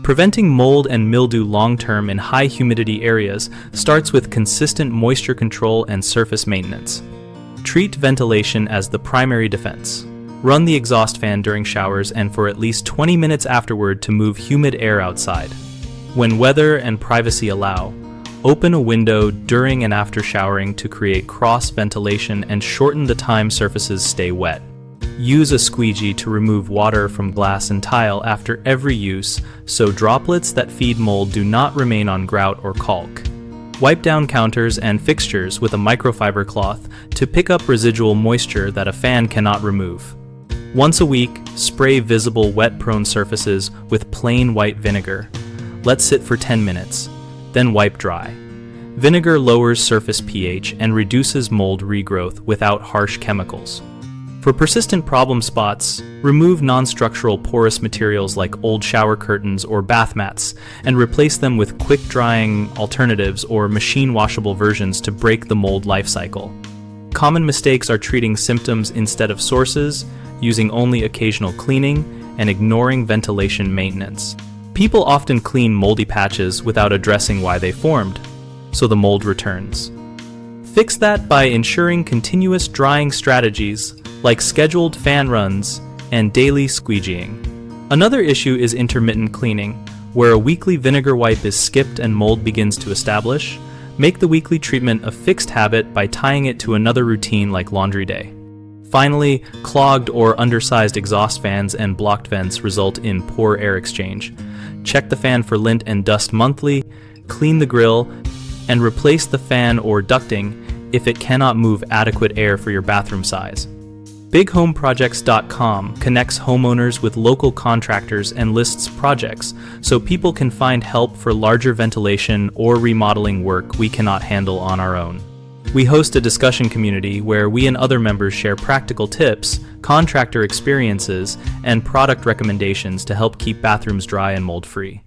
Preventing mold and mildew long-term in high humidity areas starts with consistent moisture control and surface maintenance. Treat ventilation as the primary defense. Run the exhaust fan during showers and for at least 20 minutes afterward to move humid air outside. When weather and privacy allow, open a window during and after showering to create cross ventilation and shorten the time surfaces stay wet. Use a squeegee to remove water from glass and tile after every use so droplets that feed mold do not remain on grout or caulk. Wipe down counters and fixtures with a microfiber cloth to pick up residual moisture that a fan cannot remove. Once a week, spray visible wet-prone surfaces with plain white vinegar. Let sit for 10 minutes, then wipe dry. Vinegar lowers surface pH and reduces mold regrowth without harsh chemicals. For persistent problem spots, remove non-structural porous materials like old shower curtains or bath mats and replace them with quick-drying alternatives or machine-washable versions to break the mold life cycle. Common mistakes are treating symptoms instead of sources, using only occasional cleaning, and ignoring ventilation maintenance. People often clean moldy patches without addressing why they formed, so the mold returns. Fix that by ensuring continuous drying strategies like scheduled fan runs and daily squeegeeing. Another issue is intermittent cleaning, where a weekly vinegar wipe is skipped and mold begins to establish. Make the weekly treatment a fixed habit by tying it to another routine like laundry day. Finally, clogged or undersized exhaust fans and blocked vents result in poor air exchange. Check the fan for lint and dust monthly, clean the grill, and replace the fan or ducting if it cannot move adequate air for your bathroom size. BigHomeProjects.com connects homeowners with local contractors and lists projects so people can find help for larger ventilation or remodeling work we cannot handle on our own. We host a discussion community where we and other members share practical tips, contractor experiences, and product recommendations to help keep bathrooms dry and mold-free.